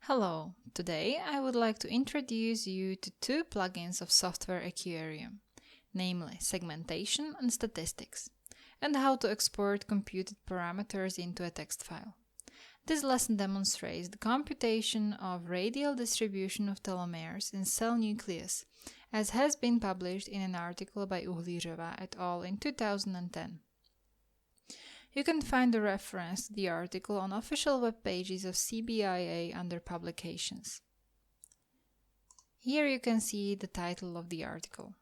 Hello, today I would like to introduce you to two plugins of software Acquiarium, namely Segmentation and Statistics, and how to export computed parameters into a text file. This lesson demonstrates the computation of radial distribution of telomeres in cell nucleus, as has been published in an article by Uhlířová et al. In 2010. You can find the reference to the article on official web pages of CBIA under Publications. Here you can see the title of the article.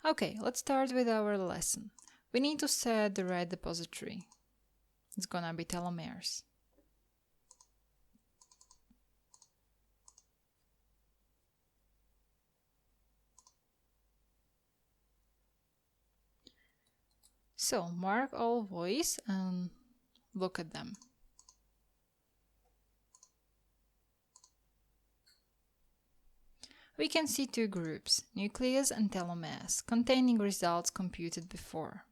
Okay, let's start with our lesson. We need to set the right repository. It's gonna be Telomeres. So, mark all voice and look at them. We can see two groups, nucleus and telomeres, containing results computed before.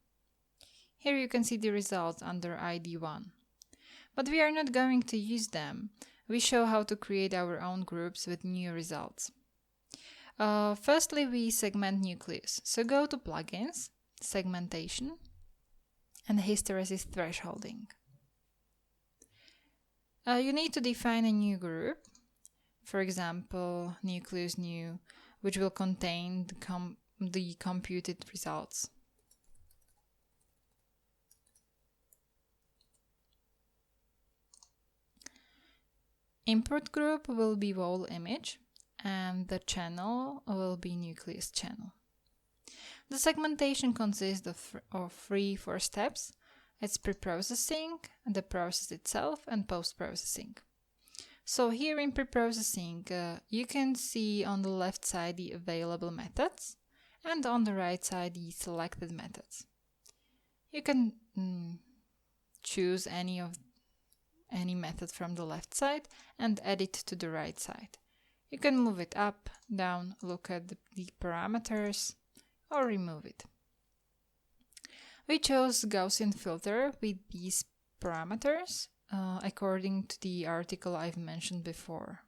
Here you can see the results under ID 1. But we are not going to use them. We show how to create our own groups with new results. Firstly, we segment nucleus. So go to Plugins, Segmentation, and Hysteresis Thresholding. You need to define a new group, for example, nucleus new, which will contain the computed results. Input group will be whole image, and the channel will be nucleus channel. The segmentation consists of four steps. It's pre-processing, the process itself, and post-processing. So here in pre-processing, you can see on the left side the available methods, and on the right side the selected methods. You can choose any method from the left side and add it to the right side. You can move it up, down, look at the parameters, or remove it. We chose Gaussian filter with these parameters according to the article I've mentioned before.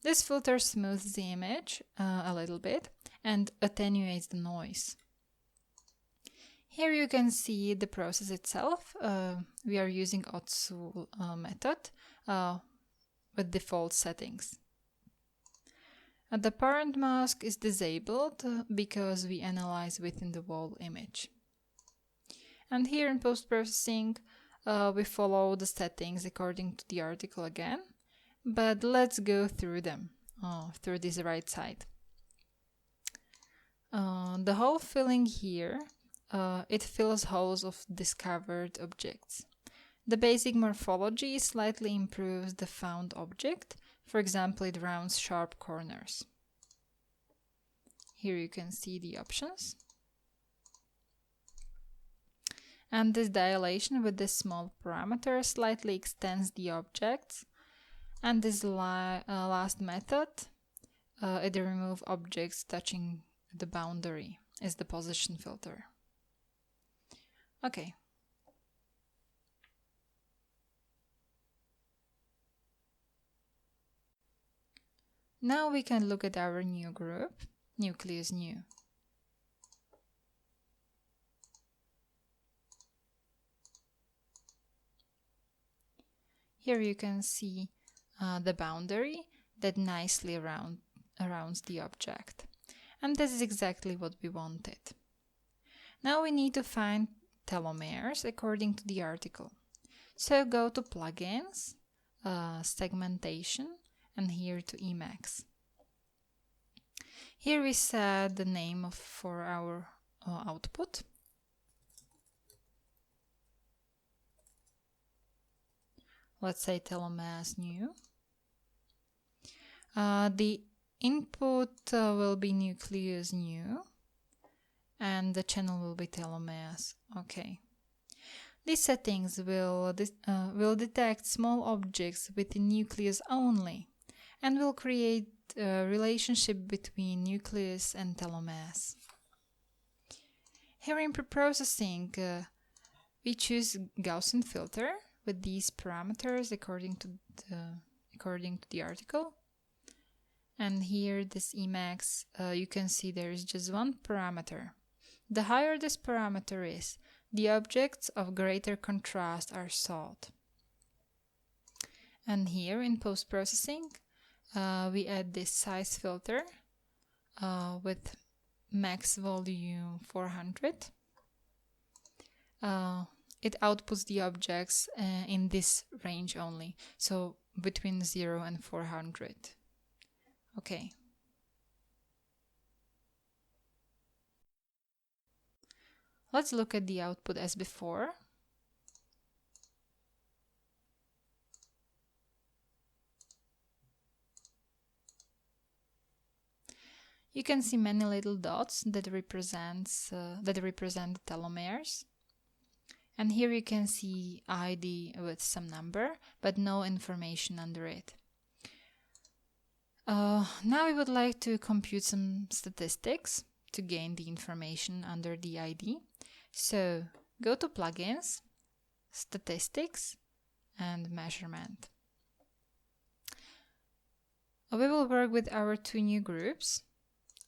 This filter smooths the image a little bit and attenuates the noise. Here you can see the process itself. We are using Otsu method with default settings. The parent mask is disabled because we analyze within the whole image. And here in post-processing, we follow the settings according to the article again, but let's go through them, through this right side. The hole filling here, it fills holes of discovered objects. The basic morphology slightly improves the found object. For example, it rounds sharp corners. Here you can see the options. And this dilation with this small parameter slightly extends the objects. And this last method, it removes objects touching the boundary, is the position filter. Okay. Now we can look at our new group, nucleus new. Here you can see the boundary that nicely surrounds the object. And this is exactly what we wanted. Now we need to find telomeres according to the article. So go to Plugins, Segmentation, and here to Emacs. Here we set the name for our output. Let's say telomeres new. The input will be nucleus new, and the channel will be telomeres. Okay. These settings will detect small objects within nucleus only, and will create a relationship between nucleus and telomeres. Here in preprocessing, we choose Gaussian filter with these parameters according to the article. And here this Emacs, you can see there is just one parameter. The higher this parameter is, the objects of greater contrast are sought. And here in post-processing, we add this size filter with max volume 400. It outputs the objects in this range only, so between 0 and 400. Okay. Let's look at the output as before. You can see many little dots that represent the telomeres. And here you can see ID with some number, but no information under it. Now we would like to compute some statistics to gain the information under the ID. So go to Plugins, Statistics, and Measurement. We will work with our two new groups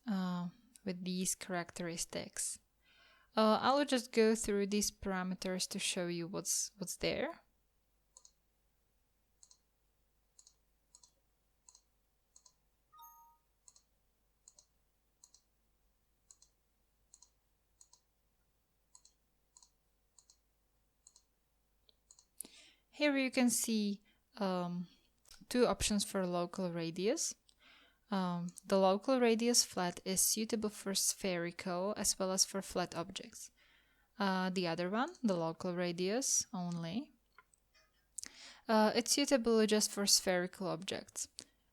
with these characteristics. I'll just go through these parameters to show you what's there. Here you can see two options for local radius. The local radius flat is suitable for spherical as well as for flat objects. The other one, the local radius only, it's suitable just for spherical objects.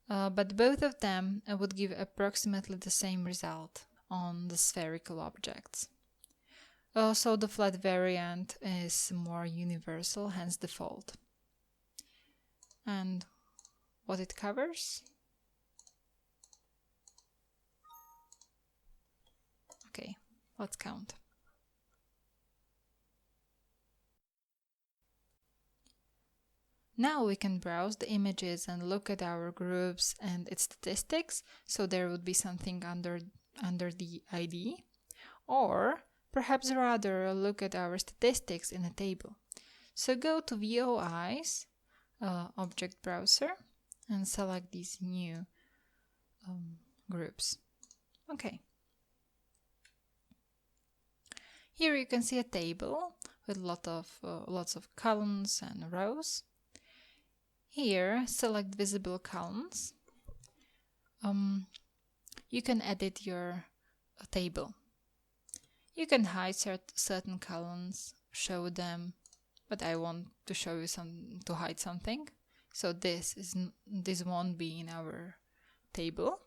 But both of them would give approximately the same result on the spherical objects. So the flat variant is more universal, hence default. And what it covers? Okay, let's count. Now we can browse the images and look at our groups and its statistics, so there would be something under the ID, or perhaps rather look at our statistics in a table. So go to VOI's object browser and select these new groups. Okay. Here you can see a table with lots of columns and rows. Here, select visible columns. You can edit your table. You can hide certain columns, show them, but I want to show you to hide something. So this won't be in our table,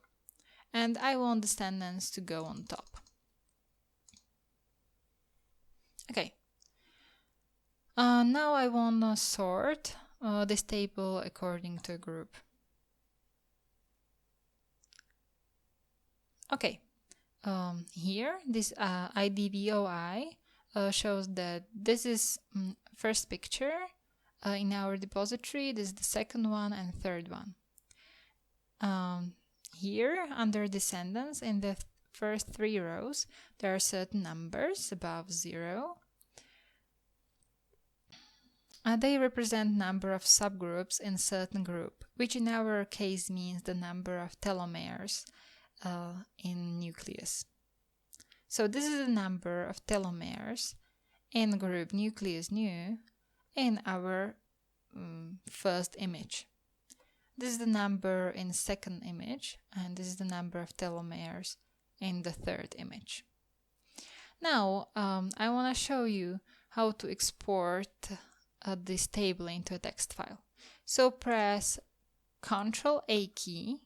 and I want the sentence to go on top. Okay. Now I want to sort this table according to a group. Okay. Here, this IDVOI shows that this is first picture in our depository. This is the second one and third one. Here, under descendants, in the first three rows, there are certain numbers above 0. They represent number of subgroups in certain group, which in our case means the number of telomeres in nucleus. So this is the number of telomeres in group nucleus nu in our first image. This is the number in second image, and this is the number of telomeres in the third image. Now I want to show you how to export this table into a text file. So press Ctrl+A key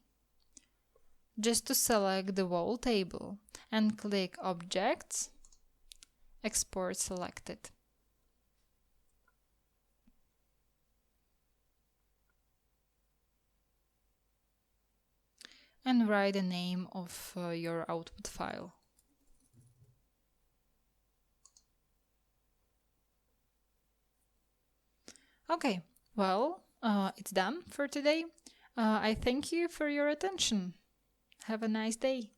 just to select the whole table and click Objects, Export Selected. And write the name of your output file. Okay, well, it's done for today. I thank you for your attention. Have a nice day.